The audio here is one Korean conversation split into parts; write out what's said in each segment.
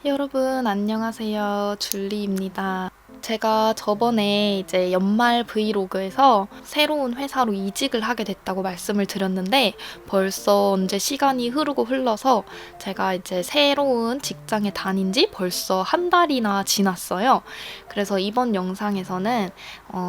여러분 안녕하세요. 줄리입니다. 제가 저번에 이제 연말 브이로그에서 새로운 회사로 이직을 하게 됐다고 말씀을 드렸는데 벌써 언제 시간이 흐르고 흘러서 제가 이제 새로운 직장에 다닌 지 벌써 한 달이나 지났어요. 그래서 이번 영상에서는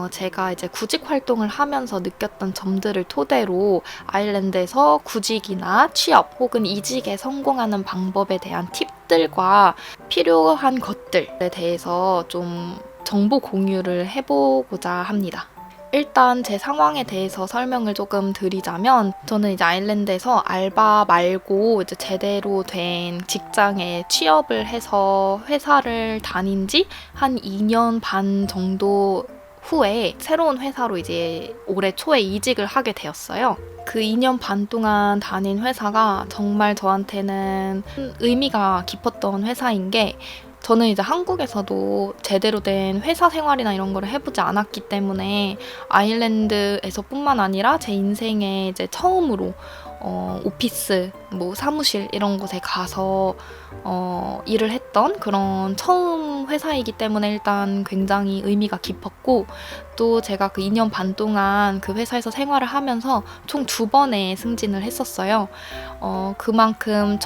제가 이제 구직 활동을 하면서 느꼈던 점들을 토대로 아일랜드에서 구직이나 취업 혹은 이직에 성공하는 방법에 대한 팁들과 필요한 것들에 대해서 좀 정보 공유를 해보고자 합니다. 일단 제 상황에 대해서 설명을 조금 드리자면 저는 이제 아일랜드에서 알바 말고 이제 제대로 된 직장에 취업을 해서 회사를 다닌 지 한 2년 반 정도 후에 새로운 회사로 이제 올해 초에 이직을 하게 되었어요. 그 2년 반 동안 다닌 회사가 정말 저한테는 의미가 깊었던 회사인 게 저는 이제 한국에서도 제대로 된 회사 생활이나 이런 거를 해보지 않았기 때문에 아일랜드에서뿐만 아니라 제 인생에 이제 처음으로 오피스, 뭐 사무실 이런 곳에 가서 일을 했던 그런 처음 회사이기 때문에 일단 굉장히 의미가 깊었고 또 제가 그 2년 반 동안 그 회사에서 생활을 하면서 총 2번의 승진을 했었어요. 그만큼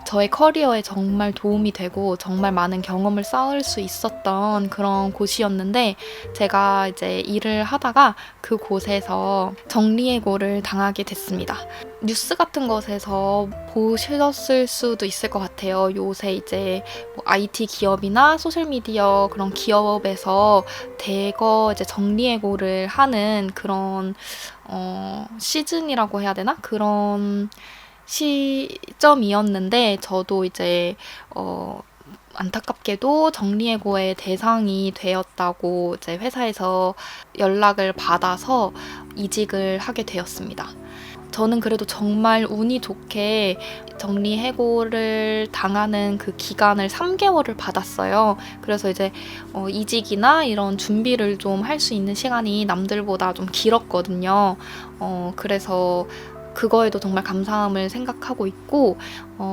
저의 커리어에 정말 도움이 되고 정말 많은 경험을 쌓을 수 있었던 그런 곳이었는데 제가 이제 일을 하다가 그곳에서 정리해고를 당하게 됐습니다. 뉴스 같은 것에서 보셨을 수도 있을 것 같아요. 요새 이제 뭐 IT 기업이나 소셜미디어 그런 기업에서 대거 이제 정리해고를 하는 그런 시즌이라고 해야 되나? 그런 시점이었는데 저도 이제 안타깝게도 정리해고의 대상이 되었다고 이제 회사에서 연락을 받아서 이직을 하게 되었습니다. 저는 그래도 정말 운이 좋게 정리해고를 당하는 그 기간을 3개월을 받았어요. 그래서 이제 이직이나 이런 준비를 좀 할 수 있는 시간이 남들보다 좀 길었거든요. 그래서 그거에도 정말 감사함을 생각하고 있고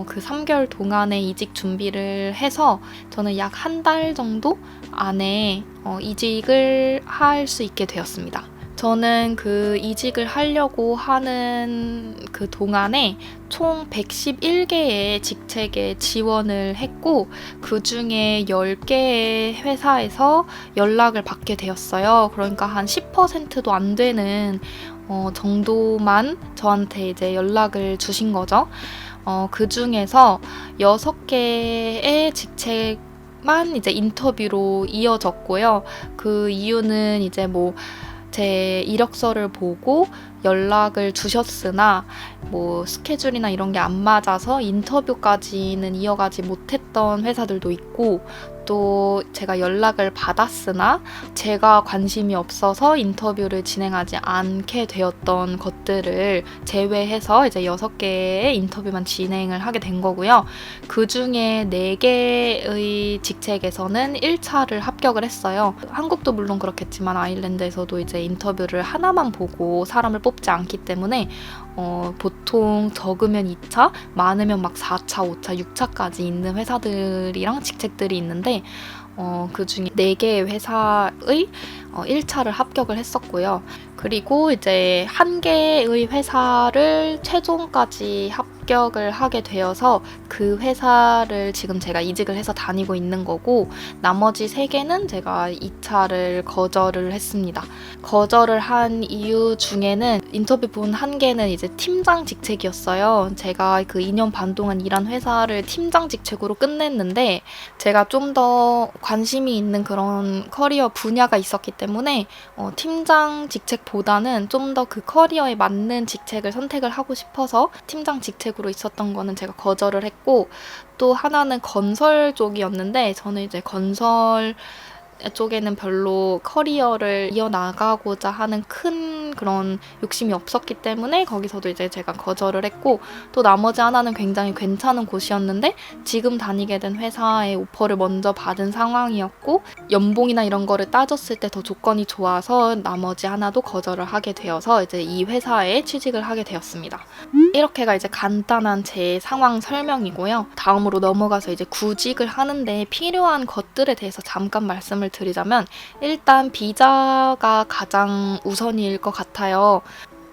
그 3개월 동안에 이직 준비를 해서 저는 약 한 달 정도 안에 이직을 할 수 있게 되었습니다. 저는 그 이직을 하려고 하는 그 동안에 총 111개의 직책에 지원을 했고 그 중에 10개의 회사에서 연락을 받게 되었어요. 그러니까 한 10%도 안 되는 정도만 저한테 이제 연락을 주신 거죠. 그 중에서 6개의 직책만 이제 인터뷰로 이어졌고요. 그 이유는 이제 뭐 제 이력서를 보고 연락을 주셨으나 뭐 스케줄이나 이런 게 안 맞아서 인터뷰까지는 이어가지 못했던 회사들도 있고 또 제가 연락을 받았으나 제가 관심이 없어서 인터뷰를 진행하지 않게 되었던 것들을 제외해서 이제 6개의 인터뷰만 진행을 하게 된 거고요. 그 중에 4개의 직책에서는 1차를 합격을 했어요. 한국도 물론 그렇겠지만 아일랜드에서도 이제 인터뷰를 하나만 보고 사람을 뽑지 않기 때문에 보통 적으면 2차, 많으면 막 4차, 5차, 6차까지 있는 회사들이랑 직책들이 있는데 그 중에 4개의 회사의 1차를 합격을 했었고요. 그리고 이제 1개의 회사를 최종까지 합격을 하게 되어서 그 회사를 지금 제가 이직을 해서 다니고 있는 거고 나머지 3개는 제가 2차를 거절을 했습니다. 거절을 한 이유 중에는 인터뷰 본 1개는 이제 팀장 직책이었어요. 제가 그 2년 반 동안 일한 회사를 팀장 직책으로 끝냈는데 제가 좀 더 관심이 있는 그런 커리어 분야가 있었기 때문에 팀장 직책보다는 좀 더 그 커리어에 맞는 직책을 선택을 하고 싶어서 팀장 직책으로 있었던 거는 제가 거절을 했고 또 하나는 건설 쪽이었는데 저는 이제 건설 쪽에는 별로 커리어를 이어나가고자 하는 큰 그런 욕심이 없었기 때문에 거기서도 이제 제가 거절을 했고, 또 나머지 하나는 굉장히 괜찮은 곳이었는데 지금 다니게 된 회사의 오퍼를 먼저 받은 상황이었고, 연봉이나 이런 거를 따졌을 때 더 조건이 좋아서 나머지 하나도 거절을 하게 되어서 이제 이 회사에 취직을 하게 되었습니다. 이렇게가 이제 간단한 제 상황 설명이고요. 다음으로 넘어가서 이제 구직을 하는데 필요한 것들에 대해서 잠깐 말씀을 드리자면, 일단 비자가 가장 우선일 것 같아요.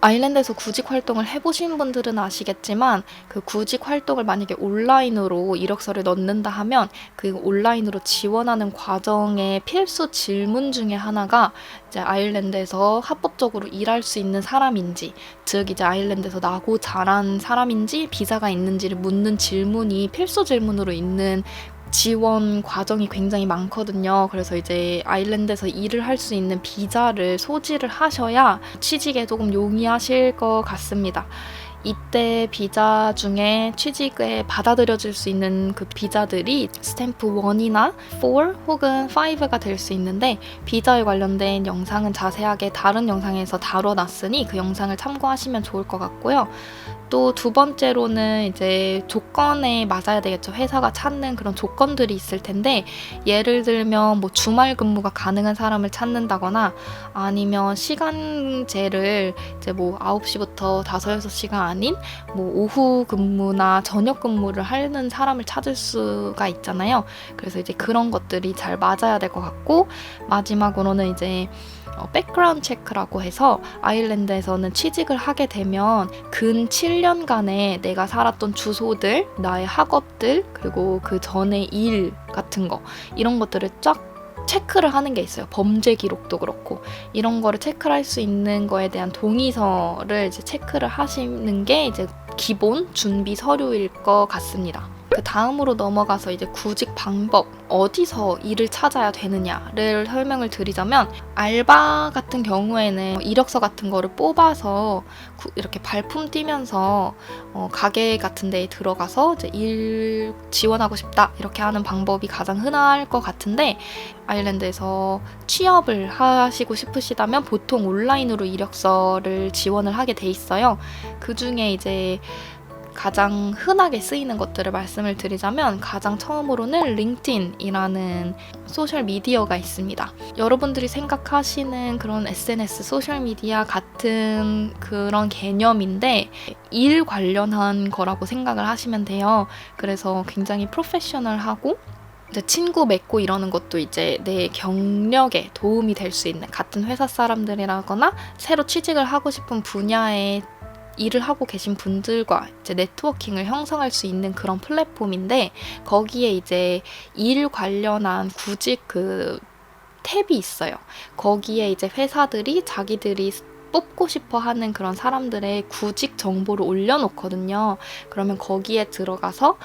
아일랜드에서 구직 활동을 해보신 분들은 아시겠지만, 그 구직 활동을 만약에 온라인으로 이력서를 넣는다 하면 그 온라인으로 지원하는 과정의 필수 질문 중에 하나가 이제 아일랜드에서 합법적으로 일할 수 있는 사람인지, 즉 이제 아일랜드에서 나고 자란 사람인지 비자가 있는지를 묻는 질문이 필수 질문으로 있는 지원 과정이 굉장히 많거든요. 그래서 이제 아일랜드에서 일을 할 수 있는 비자를 소지를 하셔야 취직에 조금 용이하실 것 같습니다. 이때 비자 중에 취직에 받아들여질 수 있는 그 비자들이 스탬프 1이나 4 혹은 5가 될 수 있는데, 비자에 관련된 영상은 자세하게 다른 영상에서 다뤄놨으니 그 영상을 참고하시면 좋을 것 같고요. 또 두 번째로는 이제 조건에 맞아야 되겠죠. 회사가 찾는 그런 조건들이 있을 텐데, 예를 들면 뭐 주말 근무가 가능한 사람을 찾는다거나, 아니면 시간제를 이제 뭐 9시부터 5, 6시가 아닌 뭐 오후 근무나 저녁 근무를 하는 사람을 찾을 수가 있잖아요. 그래서 이제 그런 것들이 잘 맞아야 될 것 같고, 마지막으로는 이제 백그라운드 체크라고 해서 아일랜드에서는 취직을 하게 되면 근 7년간의 내가 살았던 주소들, 나의 학업들, 그리고 그 전에 일 같은 거, 이런 것들을 쫙 체크를 하는 게 있어요. 범죄 기록도 그렇고 이런 거를 체크를 할 수 있는 거에 대한 동의서를 이제 체크를 하시는 게 이제 기본 준비 서류일 것 같습니다. 그 다음으로 넘어가서 이제 구직 방법, 어디서 일을 찾아야 되느냐를 설명을 드리자면, 알바 같은 경우에는 이력서 같은 거를 뽑아서 이렇게 발품 띄면서 가게 같은 데에 들어가서 이제 일 지원하고 싶다 이렇게 하는 방법이 가장 흔할 것 같은데, 아일랜드에서 취업을 하시고 싶으시다면 보통 온라인으로 이력서를 지원을 하게 돼 있어요. 그 중에 이제 가장 흔하게 쓰이는 것들을 말씀을 드리자면, 가장 처음으로는 링크드인이라는 소셜 미디어가 있습니다. 여러분들이 생각하시는 그런 SNS 소셜 미디어 같은 그런 개념인데 일 관련한 거라고 생각을 하시면 돼요. 그래서 굉장히 프로페셔널하고 이제 친구 맺고 이러는 것도 이제 내 경력에 도움이 될 수 있는, 같은 회사 사람들이라거나 새로 취직을 하고 싶은 분야에 일을 하고 계신 분들과 이제 네트워킹을 형성할 수 있는 그런 플랫폼인데, 거기에 이제 일 관련한 구직 그 탭이 있어요. 거기에 이제 회사들이 자기들이 뽑고 싶어 하는 그런 사람들의 구직 정보를 올려놓거든요. 그러면 거기에 들어가서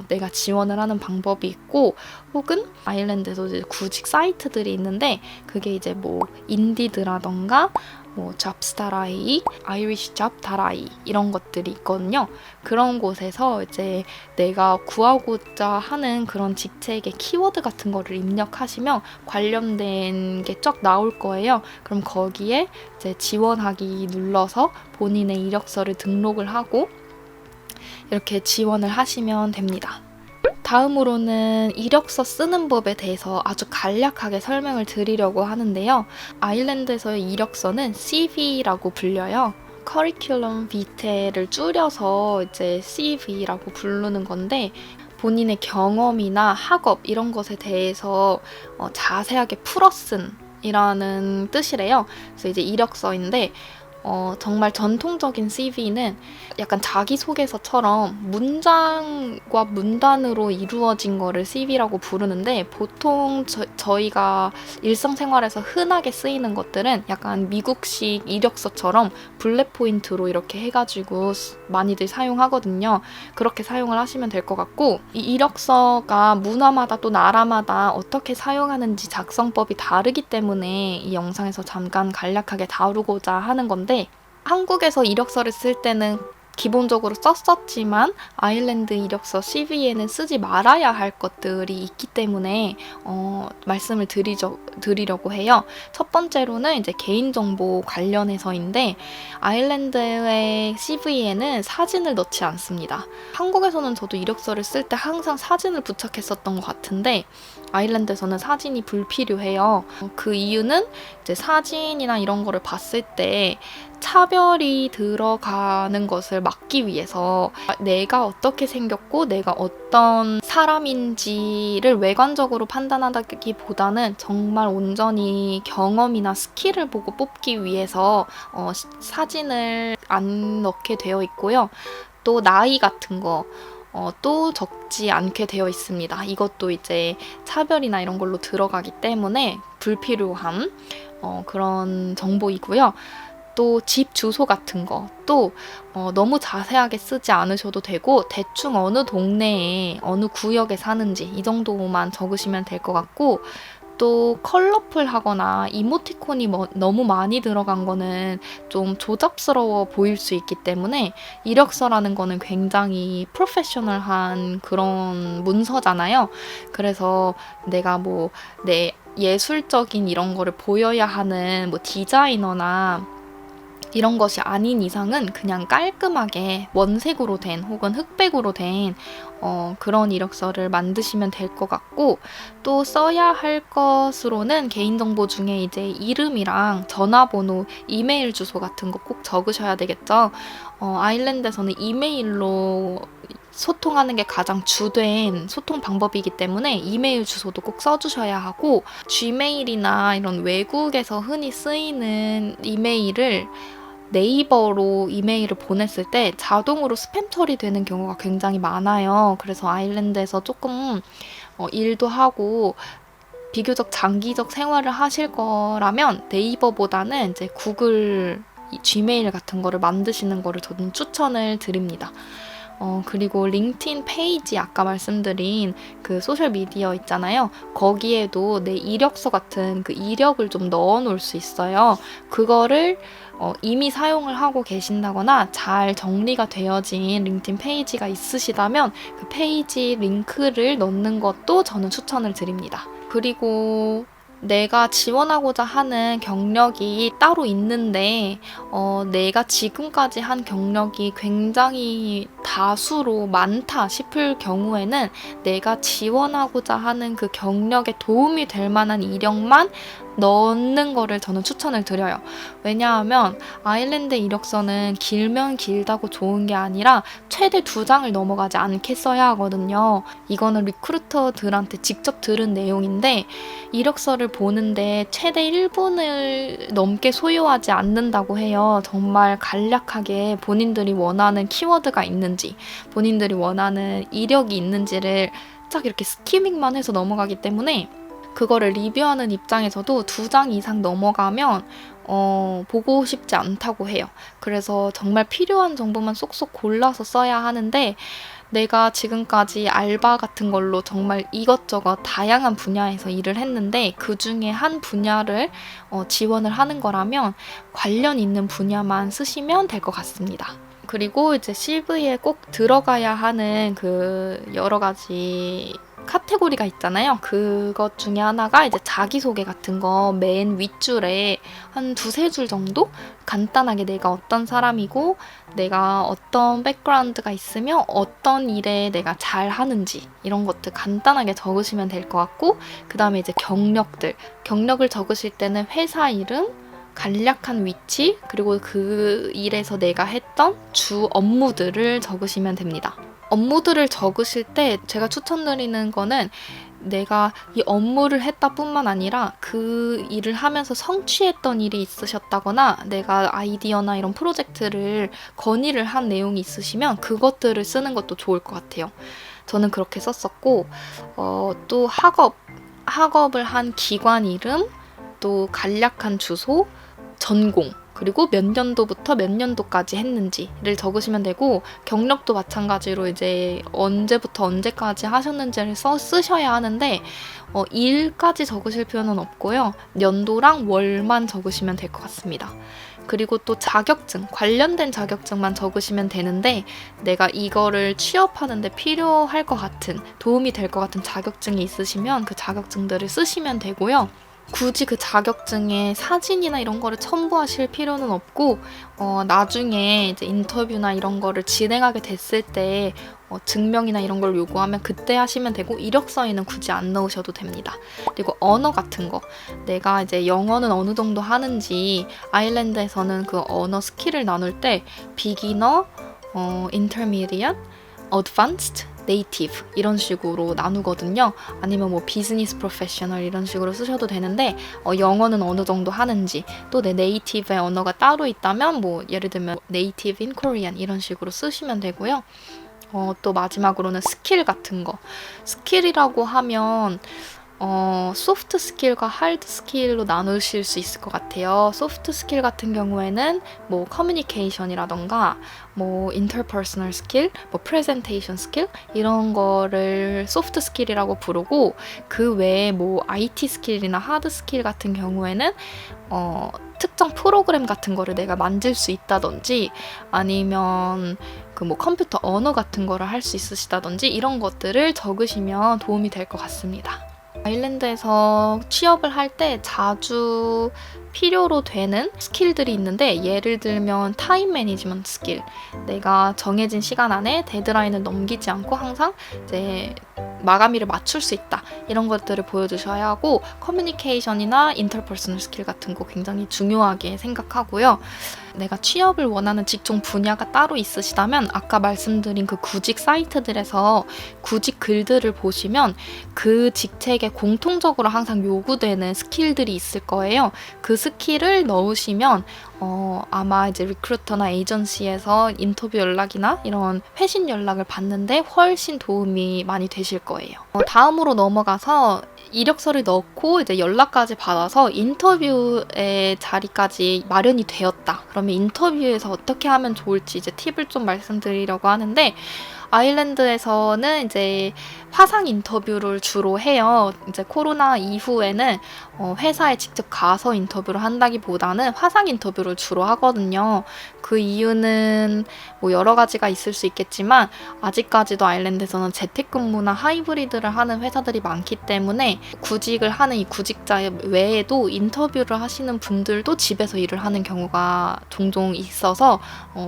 내가 지원을 하는 방법이 있고, 혹은 아일랜드에서 이제 구직 사이트들이 있는데, 그게 이제 뭐 인디드라던가 뭐 잡스타라이, 아이리시 잡다라이 이런 것들이 있거든요. 그런 곳에서 이제 내가 구하고자 하는 그런 직책의 키워드 같은 거를 입력하시면 관련된 게 쫙 나올 거예요. 그럼 거기에 이제 지원하기 눌러서 본인의 이력서를 등록을 하고 이렇게 지원을 하시면 됩니다. 다음으로는 이력서 쓰는 법에 대해서 아주 간략하게 설명을 드리려고 하는데요. 아일랜드에서의 이력서는 CV라고 불려요. 커리큘럼 비테를 줄여서 이제 CV라고 부르는 건데, 본인의 경험이나 학업 이런 것에 대해서 자세하게 풀어쓴 이라는 뜻이래요. 그래서 이제 이력서인데, 정말 전통적인 CV는 약간 자기소개서처럼 문장과 문단으로 이루어진 거를 CV라고 부르는데, 보통 저희가 일상생활에서 흔하게 쓰이는 것들은 약간 미국식 이력서처럼 블랙 포인트로 이렇게 해가지고 많이들 사용하거든요. 그렇게 사용을 하시면 될 것 같고, 이 이력서가 문화마다 또 나라마다 어떻게 사용하는지 작성법이 다르기 때문에 이 영상에서 잠깐 간략하게 다루고자 하는 건데, 한국에서 이력서를 쓸 때는 기본적으로 썼었지만 아일랜드 이력서 CV에는 쓰지 말아야 할 것들이 있기 때문에 말씀을 드리려고 해요. 첫 번째로는 이제 개인정보 관련해서인데 아일랜드의 CV에는 사진을 넣지 않습니다. 한국에서는 저도 이력서를 쓸 때 항상 사진을 부착했었던 것 같은데 아일랜드에서는 사진이 불필요해요. 그 이유는 이제 사진이나 이런 거를 봤을 때 차별이 들어가는 것을 막기 위해서 내가 어떻게 생겼고 내가 어떤 사람인지를 외관적으로 판단하기보다는 정말 온전히 경험이나 스킬을 보고 뽑기 위해서 사진을 안 넣게 되어 있고요. 또 나이 같은 거 또 적지 않게 되어 있습니다. 이것도 이제 차별이나 이런 걸로 들어가기 때문에 불필요한 그런 정보이고요. 또 집 주소 같은 것도 너무 자세하게 쓰지 않으셔도 되고 대충 어느 동네에 어느 구역에 사는지 이 정도만 적으시면 될 것 같고 또 컬러풀하거나 이모티콘이 너무 많이 들어간 거는 좀 조잡스러워 보일 수 있기 때문에 이력서라는 거는 굉장히 프로페셔널한 그런 문서잖아요. 그래서 내가 뭐 내 예술적인 이런 거를 보여야 하는 뭐 디자이너나 이런 것이 아닌 이상은 그냥 깔끔하게 원색으로 된 혹은 흑백으로 된 그런 이력서를 만드시면 될 것 같고 또 써야 할 것으로는 개인정보 중에 이제 이름이랑 전화번호, 이메일 주소 같은 거 꼭 적으셔야 되겠죠. 아일랜드에서는 이메일로 소통하는 게 가장 주된 소통 방법이기 때문에 이메일 주소도 꼭 써주셔야 하고 Gmail이나 이런 외국에서 흔히 쓰이는 이메일을 네이버로 이메일을 보냈을 때 자동으로 스팸 처리되는 경우가 굉장히 많아요. 그래서 아일랜드에서 조금 일도 하고 비교적 장기적 생활을 하실 거라면 네이버보다는 이제 구글 Gmail 같은 거를 만드시는 거를 저는 추천을 드립니다. 그리고 링크드인 페이지 아까 말씀드린 그 소셜미디어 있잖아요. 거기에도 내 이력서 같은 그 이력을 좀 넣어 놓을 수 있어요. 그거를 이미 사용을 하고 계신다거나 잘 정리가 되어진 링크드인 페이지가 있으시다면 그 페이지 링크를 넣는 것도 저는 추천을 드립니다. 그리고 내가 지원하고자 하는 경력이 따로 있는데 내가 지금까지 한 경력이 굉장히 다수로 많다 싶을 경우에는 내가 지원하고자 하는 그 경력에 도움이 될 만한 이력만 넣는 거를 저는 추천을 드려요. 왜냐하면 아일랜드 이력서는 길면 길다고 좋은 게 아니라 최대 2장을 넘어가지 않게 써야 하거든요. 이거는 리크루터들한테 직접 들은 내용인데 이력서를 보는데 최대 1분을 넘게 소요하지 않는다고 해요. 정말 간략하게 본인들이 원하는 키워드가 있는지 본인들이 원하는 이력이 있는지를 딱 이렇게 스키밍만 해서 넘어가기 때문에 그거를 리뷰하는 입장에서도 2장 이상 넘어가면 보고 싶지 않다고 해요. 그래서 정말 필요한 정보만 쏙쏙 골라서 써야 하는데 내가 지금까지 알바 같은 걸로 정말 이것저것 다양한 분야에서 일을 했는데 그 중에 한 분야를 지원을 하는 거라면 관련 있는 분야만 쓰시면 될 것 같습니다. 그리고 이제 CV에 꼭 들어가야 하는 그 여러 가지 카테고리가 있잖아요. 그것 중에 하나가 이제 자기소개 같은 거 맨 윗줄에 한 2-3줄 정도 간단하게 내가 어떤 사람이고 내가 어떤 백그라운드가 있으며 어떤 일에 내가 잘 하는지 이런 것들 간단하게 적으시면 될 것 같고 그 다음에 이제 경력을 적으실 때는 회사 이름, 간략한 위치, 그리고 그 일에서 내가 했던 주 업무들을 적으시면 됩니다. 업무들을 적으실 때 제가 추천드리는 거는 내가 이 업무를 했다 뿐만 아니라 그 일을 하면서 성취했던 일이 있으셨다거나 내가 아이디어나 이런 프로젝트를 건의를 한 내용이 있으시면 그것들을 쓰는 것도 좋을 것 같아요. 저는 그렇게 썼었고 또 학업을 한 기관 이름, 또 간략한 주소, 전공, 그리고 몇 년도부터 몇 년도까지 했는지를 적으시면 되고 경력도 마찬가지로 이제 언제부터 언제까지 하셨는지를 쓰셔야 하는데 일까지 적으실 필요는 없고요. 연도랑 월만 적으시면 될 것 같습니다. 그리고 또 자격증, 관련된 자격증만 적으시면 되는데 내가 이거를 취업하는데 필요할 것 같은, 도움이 될 것 같은 자격증이 있으시면 그 자격증들을 쓰시면 되고요. 굳이 그 자격증에 사진이나 이런 거를 첨부하실 필요는 없고 나중에 이제 인터뷰나 이런 거를 진행하게 됐을 때 증명이나 이런 걸 요구하면 그때 하시면 되고 이력서에는 굳이 안 넣으셔도 됩니다. 그리고 언어 같은 거 내가 이제 영어는 어느 정도 하는지 아일랜드에서는 그 언어 스킬을 나눌 때 비기너, intermediate, advanced, 네이티브 이런 식으로 나누거든요. 아니면 뭐 비즈니스 프로페셔널 이런 식으로 쓰셔도 되는데 영어는 어느 정도 하는지 또 내 네이티브의 언어가 따로 있다면 뭐 예를 들면 네이티브 인 코리안 이런 식으로 쓰시면 되고요. 또 마지막으로는 스킬 같은 거. 스킬이라고 하면 소프트 스킬과 하드 스킬로 나누실 수 있을 것 같아요. 소프트 스킬 같은 경우에는 뭐 커뮤니케이션이라던가 뭐 인터퍼스널 스킬, 뭐 프레젠테이션 스킬 이런 거를 소프트 스킬이라고 부르고 그 외에 뭐 IT 스킬이나 하드 스킬 같은 경우에는 특정 프로그램 같은 거를 내가 만질 수 있다든지 아니면 그 뭐 컴퓨터 언어 같은 거를 할 수 있으시다든지 이런 것들을 적으시면 도움이 될 것 같습니다. 아일랜드에서 취업을 할 때 자주 필요로 되는 스킬들이 있는데 예를 들면 타임 매니지먼트 스킬 내가 정해진 시간 안에 데드라인을 넘기지 않고 항상 이제 마감일을 맞출 수 있다 이런 것들을 보여주셔야 하고 커뮤니케이션이나 인터퍼스널 스킬 같은 거 굉장히 중요하게 생각하고요. 내가 취업을 원하는 직종 분야가 따로 있으시다면 아까 말씀드린 그 구직 사이트들에서 구직 글들을 보시면 그 직책에 공통적으로 항상 요구되는 스킬들이 있을 거예요. 그 스킬을 넣으시면 아마 이제 리크루터나 에이전시에서 인터뷰 연락이나 이런 회신 연락을 받는데 훨씬 도움이 많이 되실 거예요. 다음으로 넘어가서 이력서를 넣고 이제 연락까지 받아서 인터뷰의 자리까지 마련이 되었다. 그러면 인터뷰에서 어떻게 하면 좋을지 이제 팁을 좀 말씀드리려고 하는데 아일랜드에서는 이제 화상 인터뷰를 주로 해요. 이제 코로나 이후에는 회사에 직접 가서 인터뷰를 한다기보다는 화상 인터뷰를 주로 하거든요. 그 이유는 뭐 여러 가지가 있을 수 있겠지만 아직까지도 아일랜드에서는 재택근무나 하이브리드를 하는 회사들이 많기 때문에 구직을 하는 이 구직자 외에도 인터뷰를 하시는 분들도 집에서 일을 하는 경우가 종종 있어서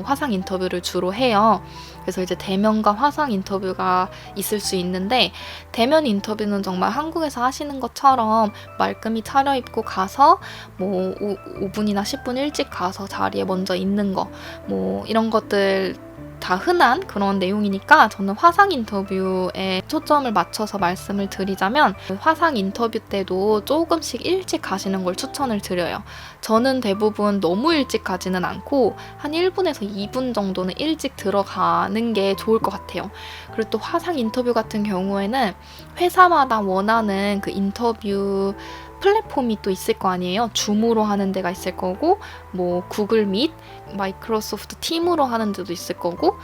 화상 인터뷰를 주로 해요. 그래서 이제 대면과 화상 인터뷰가 있을 수 있는데 대면 인터뷰는 정말 한국에서 하시는 것처럼 말끔히 차려입고 가서 뭐 5분이나 10분 일찍 가서 자리에 먼저 있는 거 뭐 이런 것들 다 흔한 그런 내용이니까 저는 화상 인터뷰에 초점을 맞춰서 말씀을 드리자면 화상 인터뷰 때도 조금씩 일찍 가시는 걸 추천을 드려요. 저는 대부분 너무 일찍 가지는 않고 한 1분에서 2분 정도는 일찍 들어가는 게 좋을 것 같아요. 그리고 또 화상 인터뷰 같은 경우에는 회사마다 원하는 그 인터뷰 플랫폼이 또 있을 거 아니에요. 줌으로 하는 데가 있을 거고 뭐 구글 밋, 마이크로소프트 팀으로 하는 데도 있을 거고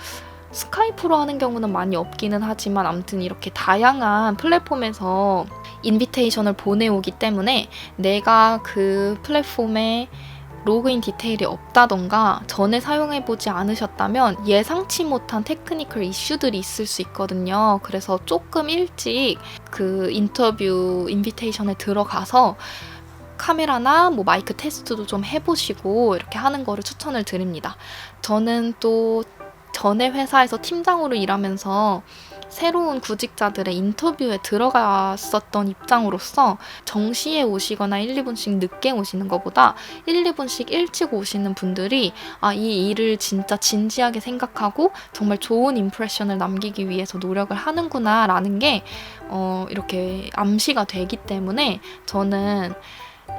스카이프로 하는 경우는 많이 없기는 하지만 아무튼 이렇게 다양한 플랫폼에서 인비테이션을 보내오기 때문에 내가 그 플랫폼에 로그인 디테일이 없다던가 전에 사용해보지 않으셨다면 예상치 못한 테크니컬 이슈들이 있을 수 있거든요. 그래서 조금 일찍 그 인터뷰 인비테이션에 들어가서 카메라나 뭐 마이크 테스트도 좀 해보시고 이렇게 하는 거를 추천을 드립니다. 저는 또 전에 회사에서 팀장으로 일하면서 새로운 구직자들의 인터뷰에 들어갔었던 입장으로서 정시에 오시거나 1, 2분씩 늦게 오시는 것보다 1, 2분씩 일찍 오시는 분들이 이 일을 진짜 진지하게 생각하고 정말 좋은 임프레션을 남기기 위해서 노력을 하는구나 라는 게 이렇게 암시가 되기 때문에 저는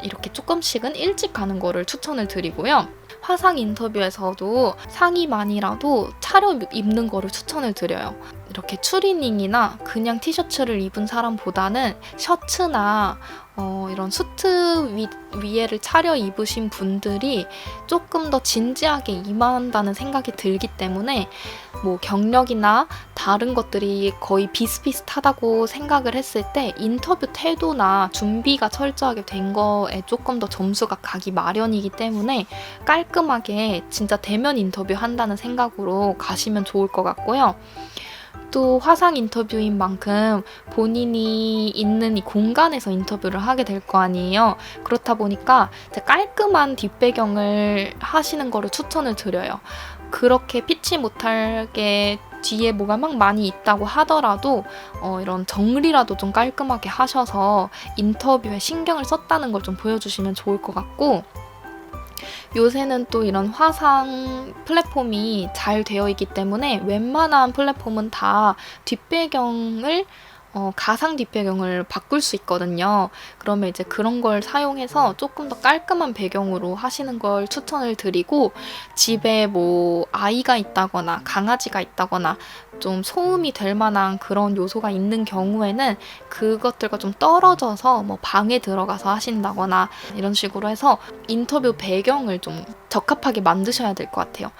이렇게 조금씩은 일찍 가는 거를 추천을 드리고요. 화상 인터뷰에서도 상의만이라도 차려 입는 거를 추천을 드려요. 이렇게 추리닝이나 그냥 티셔츠를 입은 사람보다는 셔츠나 이런 수트 위에를 차려 입으신 분들이 조금 더 진지하게 임한다는 생각이 들기 때문에 뭐 경력이나 다른 것들이 거의 비슷비슷하다고 생각을 했을 때 인터뷰 태도나 준비가 철저하게 된 거에 조금 더 점수가 가기 마련이기 때문에 깔끔하게 진짜 대면 인터뷰 한다는 생각으로 가시면 좋을 것 같고요. 또 화상 인터뷰인 만큼 본인이 있는 이 공간에서 인터뷰를 하게 될 거 아니에요. 그렇다 보니까 이제 깔끔한 뒷배경을 하시는 거를 추천을 드려요. 그렇게 피치 못하게 뒤에 뭐가 막 많이 있다고 하더라도 이런 정리라도 좀 깔끔하게 하셔서 인터뷰에 신경을 썼다는 걸 좀 보여주시면 좋을 것 같고, 요새는 또 이런 화상 플랫폼이 잘 되어 있기 때문에 웬만한 플랫폼은 다 뒷배경을 가상 뒷배경을 바꿀 수 있거든요. 그러면 이제 그런 걸 사용해서 조금 더 깔끔한 배경으로 하시는 걸 추천을 드리고, 집에 뭐 아이가 있다거나 강아지가 있다거나 좀 소음이 될 만한 그런 요소가 있는 경우에는 그것들과 좀 떨어져서 뭐 방에 들어가서 하신다거나 이런 식으로 해서 인터뷰 배경을 좀 적합하게 만드셔야 될 것 같아요.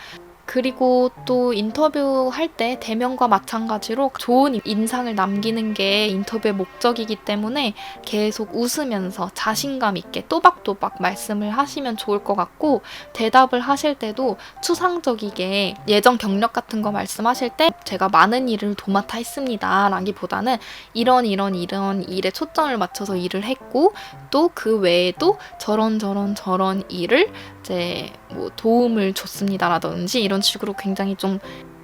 그리고 또 인터뷰할 때 대면과 마찬가지로 좋은 인상을 남기는 게 인터뷰의 목적이기 때문에 계속 웃으면서 자신감 있게 또박또박 말씀을 하시면 좋을 것 같고, 대답을 하실 때도 추상적이게 예전 경력 같은 거 말씀하실 때 제가 많은 일을 도맡아 했습니다 라기보다는 이런 일에 초점을 맞춰서 일을 했고, 또 그 외에도 저런 일을 이제 뭐 도움을 줬습니다라든지 이런 식으로 굉장히 좀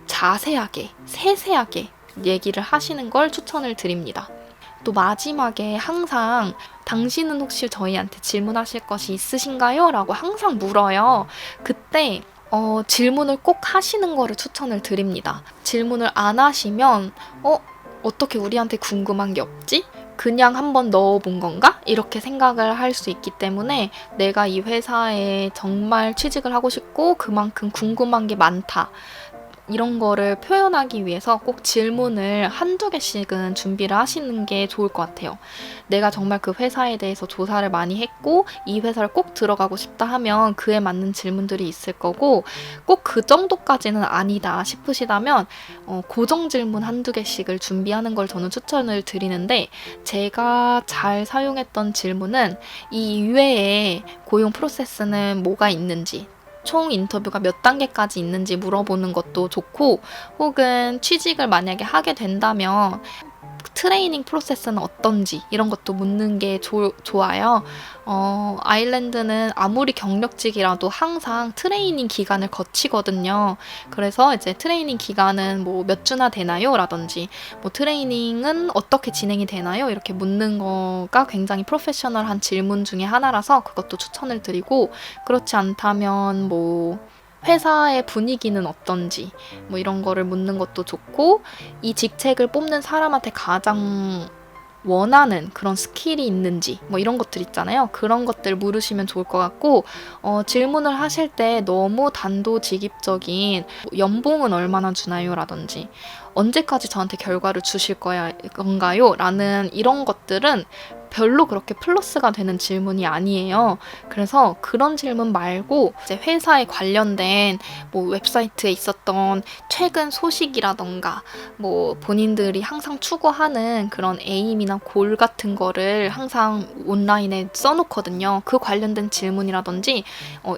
자세하게 세세하게 얘기를 하시는 걸 추천을 드립니다. 또 마지막에 항상 당신은 혹시 저희한테 질문하실 것이 있으신가요? 라고 항상 물어요. 그때 질문을 꼭 하시는 거를 추천을 드립니다. 질문을 안 하시면 어떻게 우리한테 궁금한 게 없지? 그냥 한번 넣어본 건가? 이렇게 생각을 할 수 있기 때문에 내가 이 회사에 정말 취직을 하고 싶고 그만큼 궁금한 게 많다, 이런 거를 표현하기 위해서 꼭 질문을 한두 개씩은 준비를 하시는 게 좋을 것 같아요. 내가 정말 그 회사에 대해서 조사를 많이 했고 이 회사를 꼭 들어가고 싶다 하면 그에 맞는 질문들이 있을 거고, 꼭 그 정도까지는 아니다 싶으시다면 고정 질문 한두 개씩을 준비하는 걸 저는 추천을 드리는데, 제가 잘 사용했던 질문은 이 이외에 고용 프로세스는 뭐가 있는지, 총 인터뷰가 몇 단계까지 있는지 물어보는 것도 좋고, 혹은 취직을 만약에 하게 된다면 트레이닝 프로세스는 어떤지 이런 것도 묻는 게 좋아요. 아일랜드는 아무리 경력직이라도 항상 트레이닝 기간을 거치거든요. 그래서 이제 트레이닝 기간은 뭐 몇 주나 되나요? 라든지 뭐 트레이닝은 어떻게 진행이 되나요? 이렇게 묻는 거가 굉장히 프로페셔널한 질문 중에 하나라서 그것도 추천을 드리고, 그렇지 않다면 뭐 회사의 분위기는 어떤지 뭐 이런 거를 묻는 것도 좋고, 이 직책을 뽑는 사람한테 가장 원하는 그런 스킬이 있는지 뭐 이런 것들 있잖아요. 그런 것들 물으시면 좋을 것 같고, 질문을 하실 때 너무 단도직입적인 연봉은 얼마나 주나요? 라든지 언제까지 저한테 결과를 주실 건가요? 라는 이런 것들은 별로 그렇게 플러스가 되는 질문이 아니에요. 그래서 그런 질문 말고 이제 회사에 관련된 뭐 웹사이트에 있었던 최근 소식이라던가 뭐 본인들이 항상 추구하는 그런 에임이나 골 같은 거를 항상 온라인에 써놓거든요. 그 관련된 질문이라든지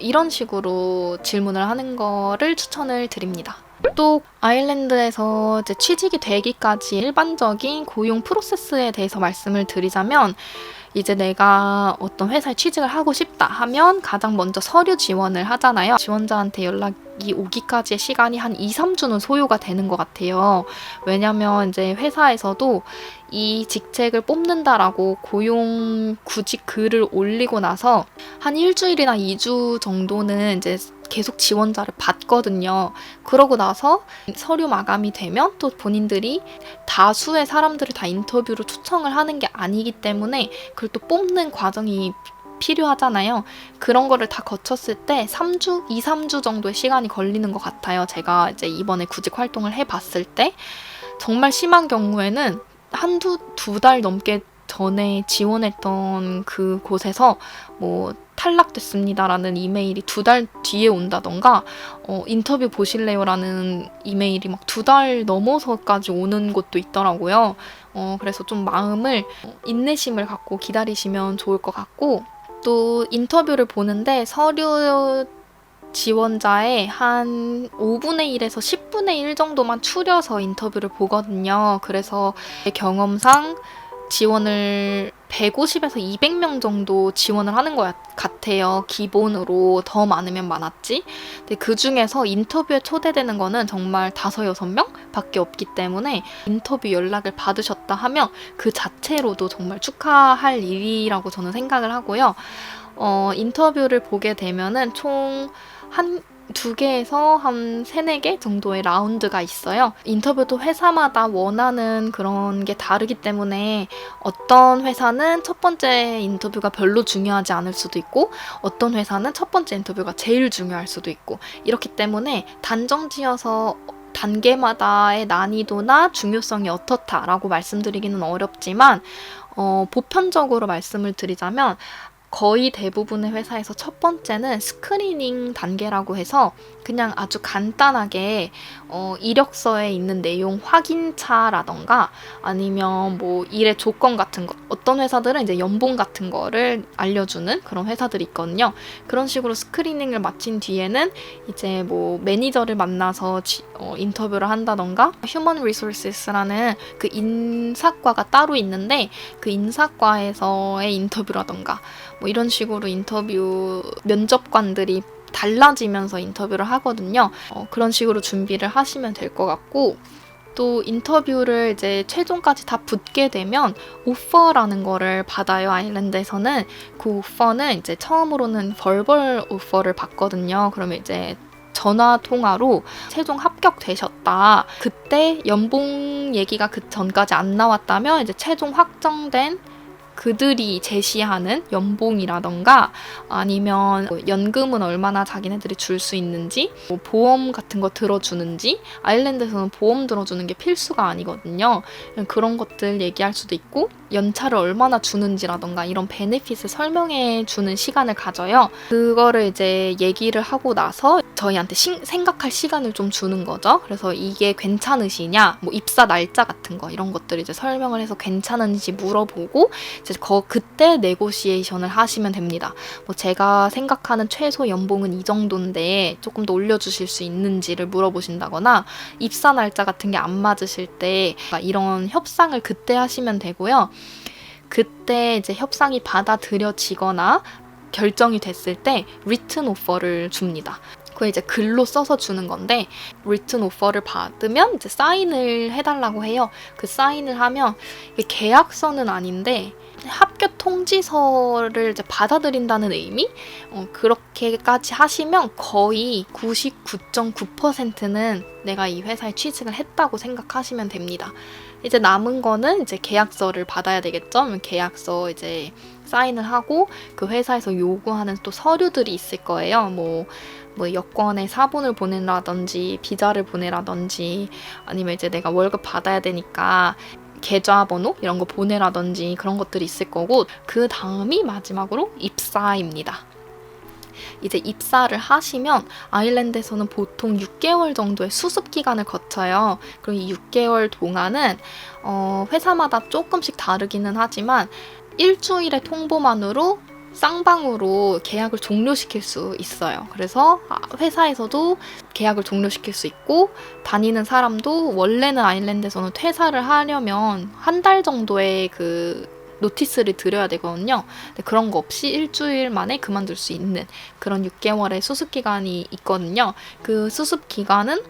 이런 식으로 질문을 하는 거를 추천을 드립니다. 또 아일랜드에서 이제 취직이 되기까지 일반적인 고용 프로세스에 대해서 말씀을 드리자면, 이제 내가 어떤 회사에 취직을 하고 싶다 하면 가장 먼저 서류 지원을 하잖아요. 지원자한테 연락이 오기까지의 시간이 한 2-3주는 소요가 되는 것 같아요. 왜냐면 이제 회사에서도 이 직책을 뽑는다라고 고용 구직 글을 올리고 나서 한 일주일이나 2주 정도는 이제 계속 지원자를 받거든요. 그러고 나서 서류 마감이 되면 또 본인들이 다수의 사람들을 다 인터뷰로 초청을 하는 게 아니기 때문에 그걸 또 뽑는 과정이 필요하잖아요. 그런 거를 다 거쳤을 때 2-3주 정도의 시간이 걸리는 것 같아요. 제가 이제 이번에 구직 활동을 해봤을 때 정말 심한 경우에는 두 달 넘게 전에 지원했던 그 곳에서 뭐 탈락됐습니다라는 이메일이 2달 뒤에 온다던가, 인터뷰 보실래요라는 이메일이 막 2달 넘어서까지 오는 곳도 있더라고요. 그래서 좀 인내심을 갖고 기다리시면 좋을 것 같고, 또 인터뷰를 보는데 서류 지원자의 한 5분의 1에서 10분의 1 정도만 추려서 인터뷰를 보거든요. 그래서 제 경험상 지원을 150에서 200명 정도 지원을 하는 것 같아요. 기본으로. 더 많으면 많았지. 근데 그 중에서 인터뷰에 초대되는 거는 정말 5, 6명 밖에 없기 때문에 인터뷰 연락을 받으셨다 하면 그 자체로도 정말 축하할 일이라고 저는 생각을 하고요. 인터뷰를 보게 되면은 총 한 2개에서 한 3, 4개 정도의 라운드가 있어요. 인터뷰도 회사마다 원하는 그런 게 다르기 때문에 어떤 회사는 첫 번째 인터뷰가 별로 중요하지 않을 수도 있고 어떤 회사는 첫 번째 인터뷰가 제일 중요할 수도 있고 이렇기 때문에 단정지어서 단계마다의 난이도나 중요성이 어떻다라고 말씀드리기는 어렵지만 보편적으로 말씀을 드리자면 거의 대부분의 회사에서 첫 번째는 스크리닝 단계라고 해서 그냥 아주 간단하게 이력서에 있는 내용 확인차라던가 아니면 뭐 일의 조건 같은 거, 어떤 회사들은 이제 연봉 같은 거를 알려주는 그런 회사들이 있거든요. 그런 식으로 스크리닝을 마친 뒤에는 이제 뭐 매니저를 만나서 인터뷰를 한다던가 휴먼 리소스라는 그 인사과가 따로 있는데 그 인사과에서의 인터뷰라던가 뭐 이런 식으로 인터뷰 면접관들이 달라지면서 인터뷰를 하거든요. 그런 식으로 준비를 하시면 될 것 같고 또 인터뷰를 이제 최종까지 다 붙게 되면 오퍼라는 거를 받아요. 아일랜드에서는 그 오퍼는 이제 처음으로는 벌벌 오퍼를 받거든요. 그러면 이제 전화 통화로 최종 합격되셨다. 그때 연봉 얘기가 그 전까지 안 나왔다면 이제 최종 확정된 그들이 제시하는 연봉이라던가 아니면 연금은 얼마나 자기네들이 줄 수 있는지 뭐 보험 같은 거 들어주는지 아일랜드에서는 보험 들어주는 게 필수가 아니거든요. 그런 것들 얘기할 수도 있고 연차를 얼마나 주는지라던가 이런 베네핏을 설명해 주는 시간을 가져요. 그거를 이제 얘기를 하고 나서 저희한테 생각할 시간을 좀 주는 거죠. 그래서 이게 괜찮으시냐 뭐 입사 날짜 같은 거 이런 것들 이제 설명을 해서 괜찮은지 물어보고 이제 그때 네고시에이션을 하시면 됩니다. 뭐 제가 생각하는 최소 연봉은 이 정도인데 조금 더 올려주실 수 있는지를 물어보신다거나 입사 날짜 같은 게 안 맞으실 때 이런 협상을 그때 하시면 되고요. 그때 이제 협상이 받아들여지거나 결정이 됐을 때 리튼 오퍼를 줍니다. 그걸 이제 글로 써서 주는 건데 리튼 오퍼를 받으면 이제 사인을 해달라고 해요. 그 사인을 하면 이게 계약서는 아닌데 합격 통지서를 이제 받아들인다는 의미? 그렇게까지 하시면 거의 99.9%는 내가 이 회사에 취직을 했다고 생각하시면 됩니다. 이제 남은 거는 이제 계약서를 받아야 되겠죠? 계약서 이제 사인을 하고 그 회사에서 요구하는 또 서류들이 있을 거예요. 뭐 여권의 사본을 보내라든지 비자를 보내라든지 아니면 이제 내가 월급 받아야 되니까 계좌번호 이런 거 보내라든지 그런 것들이 있을 거고 그 다음이 마지막으로 입사입니다. 이제 입사를 하시면 아일랜드에서는 보통 6개월 정도의 수습 기간을 거쳐요. 그럼 이 6개월 동안은 회사마다 조금씩 다르기는 하지만 일주일의 통보만으로 쌍방으로 계약을 종료시킬 수 있어요. 그래서 회사에서도 계약을 종료시킬 수 있고 다니는 사람도 원래는 아일랜드에서는 퇴사를 하려면 한 달 정도의 그 노티스를 드려야 되거든요. 근데 그런 거 없이 일주일 만에 그만둘 수 있는 그런 6개월의 수습기간이 있거든요. 그 수습기간은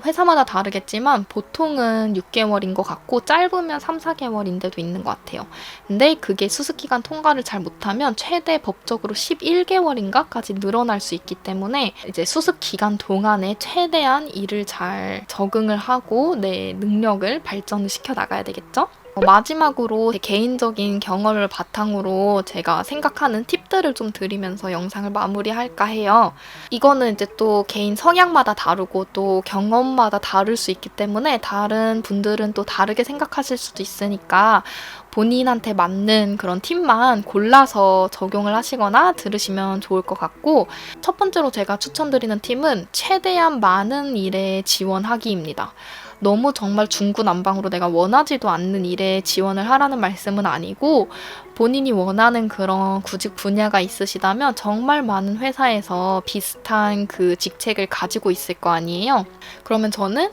회사마다 다르겠지만 보통은 6개월인 것 같고 짧으면 3, 4개월인데도 있는 것 같아요. 근데 그게 수습기간 통과를 잘 못하면 최대 법적으로 11개월인가까지 늘어날 수 있기 때문에 이제 수습기간 동안에 최대한 일을 잘 적응을 하고 내 능력을 발전을 시켜 나가야 되겠죠? 마지막으로 제 개인적인 경험을 바탕으로 제가 생각하는 팁들을 좀 드리면서 영상을 마무리할까 해요. 이거는 이제 또 개인 성향마다 다르고 또 경험마다 다를 수 있기 때문에 다른 분들은 또 다르게 생각하실 수도 있으니까 본인한테 맞는 그런 팁만 골라서 적용을 하시거나 들으시면 좋을 것 같고 첫 번째로 제가 추천드리는 팁은 최대한 많은 일에 지원하기입니다. 너무 정말 중구난방으로 내가 원하지도 않는 일에 지원을 하라는 말씀은 아니고 본인이 원하는 그런 구직 분야가 있으시다면 정말 많은 회사에서 비슷한 그 직책을 가지고 있을 거 아니에요. 그러면 저는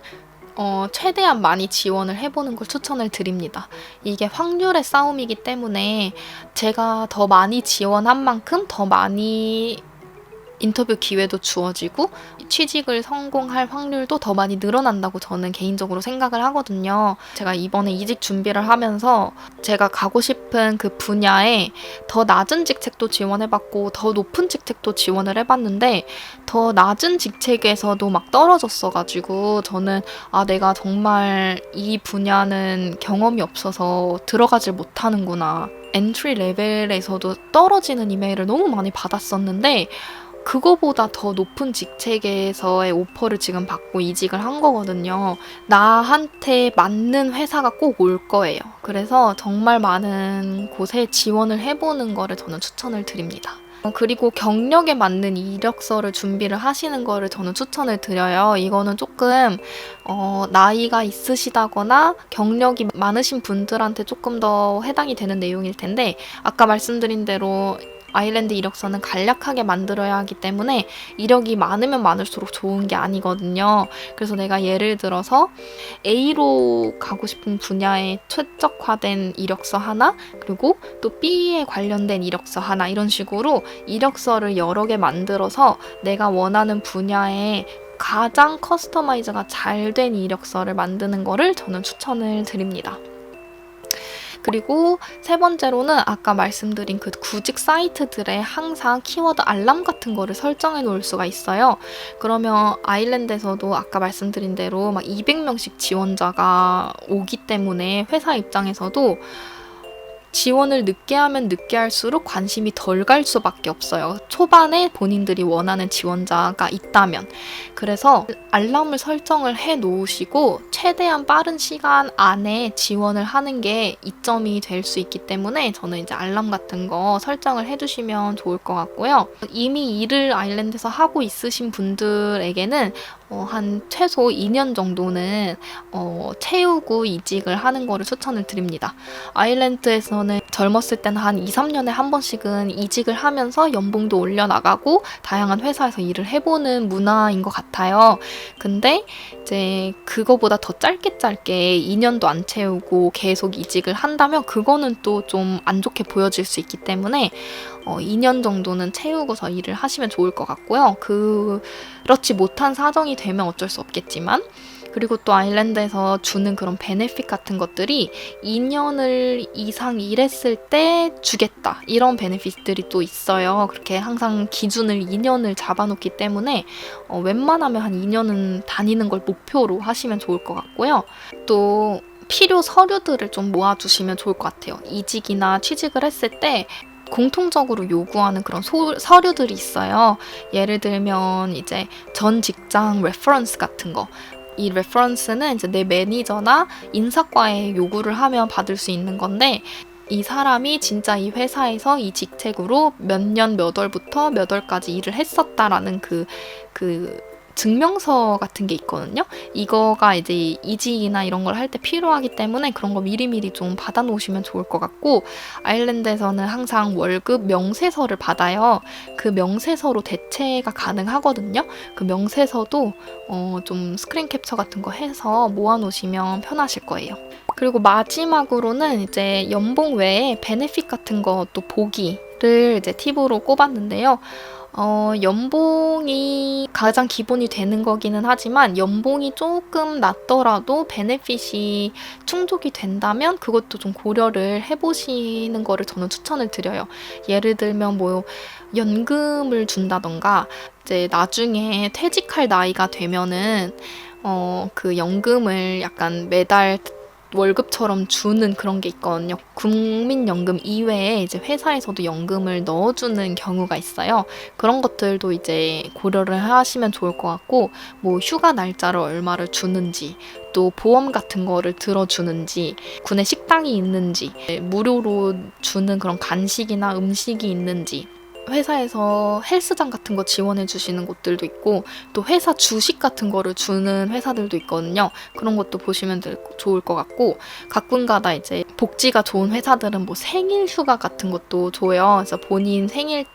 최대한 많이 지원을 해보는 걸 추천을 드립니다. 이게 확률의 싸움이기 때문에 제가 더 많이 지원한 만큼 더 많이 인터뷰 기회도 주어지고 취직을 성공할 확률도 더 많이 늘어난다고 저는 개인적으로 생각을 하거든요. 제가 이번에 이직 준비를 하면서 제가 가고 싶은 그 분야에 더 낮은 직책도 지원해봤고 더 높은 직책도 지원을 해봤는데 더 낮은 직책에서도 막 떨어졌어가지고 저는 내가 정말 이 분야는 경험이 없어서 들어가질 못하는구나. 엔트리 레벨에서도 떨어지는 이메일을 너무 많이 받았었는데 그거보다 더 높은 직책에서의 오퍼를 지금 받고 이직을 한 거거든요. 나한테 맞는 회사가 꼭 올 거예요. 그래서 정말 많은 곳에 지원을 해보는 거를 저는 추천을 드립니다. 그리고 경력에 맞는 이력서를 준비를 하시는 거를 저는 추천을 드려요. 이거는 조금 나이가 있으시다거나 경력이 많으신 분들한테 조금 더 해당이 되는 내용일 텐데 아까 말씀드린 대로 아일랜드 이력서는 간략하게 만들어야 하기 때문에 이력이 많으면 많을수록 좋은 게 아니거든요. 그래서 내가 예를 들어서 A로 가고 싶은 분야에 최적화된 이력서 하나, 그리고 또 B에 관련된 이력서 하나, 이런 식으로 이력서를 여러 개 만들어서 내가 원하는 분야에 가장 커스터마이즈가 잘 된 이력서를 만드는 거를 저는 추천을 드립니다. 그리고 세 번째로는 아까 말씀드린 그 구직 사이트들에 항상 키워드 알람 같은 거를 설정해 놓을 수가 있어요. 그러면 아일랜드에서도 아까 말씀드린 대로 막 200명씩 지원자가 오기 때문에 회사 입장에서도 지원을 늦게 하면 늦게 할수록 관심이 덜 갈 수밖에 없어요. 초반에 본인들이 원하는 지원자가 있다면. 그래서 알람을 설정을 해 놓으시고 최대한 빠른 시간 안에 지원을 하는 게 이점이 될 수 있기 때문에 저는 이제 알람 같은 거 설정을 해주시면 좋을 것 같고요. 이미 일을 아일랜드에서 하고 있으신 분들에게는 한 최소 2년 정도는 채우고 이직을 하는 거를 추천을 드립니다. 아일랜드에서는 젊었을 때는 한 2, 3년에 한 번씩은 이직을 하면서 연봉도 올려나가고 다양한 회사에서 일을 해보는 문화인 것 같아요. 근데 이제 그거보다 더 짧게 2년도 안 채우고 계속 이직을 한다면 그거는 또 좀 안 좋게 보여질 수 있기 때문에 2년 정도는 채우고서 일을 하시면 좋을 것 같고요. 그렇지 못한 사정이 되면 어쩔 수 없겠지만, 그리고 또 아일랜드에서 주는 그런 베네핏 같은 것들이 2년을 이상 일했을 때 주겠다, 이런 베네핏들이 또 있어요. 그렇게 항상 기준을 2년을 잡아놓기 때문에 웬만하면 한 2년은 다니는 걸 목표로 하시면 좋을 것 같고요. 또 필요 서류들을 좀 모아두시면 좋을 것 같아요. 이직이나 취직을 했을 때 공통적으로 요구하는 그런 서류들이 있어요. 예를 들면 이제 전 직장 레퍼런스 같은 거. 이 레퍼런스는 이제 내 매니저나 인사과에 요구를 하면 받을 수 있는 건데, 이 사람이 진짜 이 회사에서 이 직책으로 몇 년 몇 월부터 몇 월까지 일을 했었다라는 그 증명서 같은 게 있거든요. 이거가 이제 이직이나 이런 걸 할 때 필요하기 때문에 그런 거 미리미리 좀 받아놓으시면 좋을 것 같고, 아일랜드에서는 항상 월급 명세서를 받아요. 그 명세서로 대체가 가능하거든요. 그 명세서도 좀 스크린 캡처 같은 거 해서 모아놓으시면 편하실 거예요. 그리고 마지막으로는 이제 연봉 외에 베네핏 같은 것도 보기를 이제 팁으로 꼽았는데요. 연봉이 가장 기본이 되는 거기는 하지만 연봉이 조금 낮더라도 베네핏이 충족이 된다면 그것도 좀 고려를 해보시는 거를 저는 추천을 드려요. 예를 들면 뭐 연금을 준다던가, 이제 나중에 퇴직할 나이가 되면은 그 연금을 약간 매달 월급처럼 주는 그런 게 있거든요. 국민연금 이외에 이제 회사에서도 연금을 넣어주는 경우가 있어요. 그런 것들도 이제 고려를 하시면 좋을 것 같고, 뭐 휴가 날짜를 얼마를 주는지, 또 보험 같은 거를 들어주는지, 군에 식당이 있는지, 무료로 주는 그런 간식이나 음식이 있는지, 회사에서 헬스장 같은 거 지원해 주시는 곳들도 있고 또 회사 주식 같은 거를 주는 회사들도 있거든요. 그런 것도 보시면 좋을 것 같고 가끔가다 이제 복지가 좋은 회사들은 뭐 생일 휴가 같은 것도 줘요. 그래서 본인 생일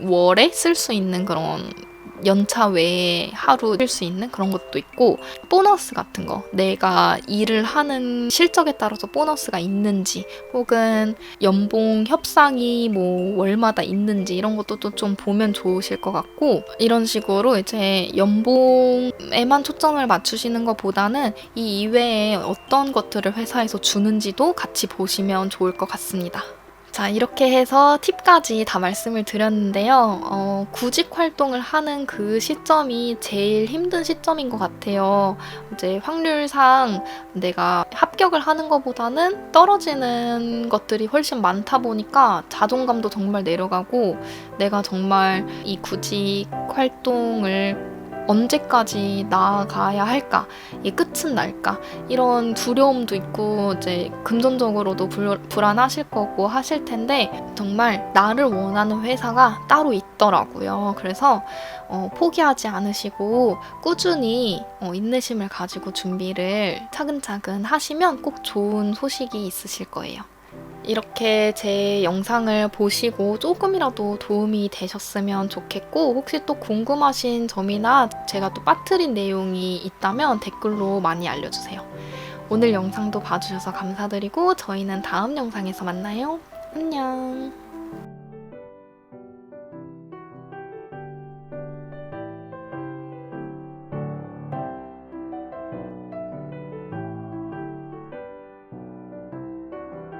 월에 쓸 수 있는 그런 연차 외에 하루 쓸 수 있는 그런 것도 있고 보너스 같은 거 내가 일을 하는 실적에 따라서 보너스가 있는지 혹은 연봉 협상이 뭐 월마다 있는지 이런 것도 또 좀 보면 좋으실 것 같고 이런 식으로 이제 연봉에만 초점을 맞추시는 것보다는 이 이외에 어떤 것들을 회사에서 주는지도 같이 보시면 좋을 것 같습니다. 자, 이렇게 해서 팁까지 다 말씀을 드렸는데요. 구직 활동을 하는 그 시점이 제일 힘든 시점인 것 같아요. 이제 확률상 내가 합격을 하는 것보다는 떨어지는 것들이 훨씬 많다 보니까 자존감도 정말 내려가고 내가 정말 이 구직 활동을 언제까지 나아가야 할까? 이 끝은 날까? 이런 두려움도 있고 이제 금전적으로도 불안하실 거고 하실 텐데 정말 나를 원하는 회사가 따로 있더라고요. 그래서 포기하지 않으시고 꾸준히 인내심을 가지고 준비를 차근차근 하시면 꼭 좋은 소식이 있으실 거예요. 이렇게 제 영상을 보시고 조금이라도 도움이 되셨으면 좋겠고 혹시 또 궁금하신 점이나 제가 또 빠뜨린 내용이 있다면 댓글로 많이 알려주세요. 오늘 영상도 봐주셔서 감사드리고 저희는 다음 영상에서 만나요. 안녕.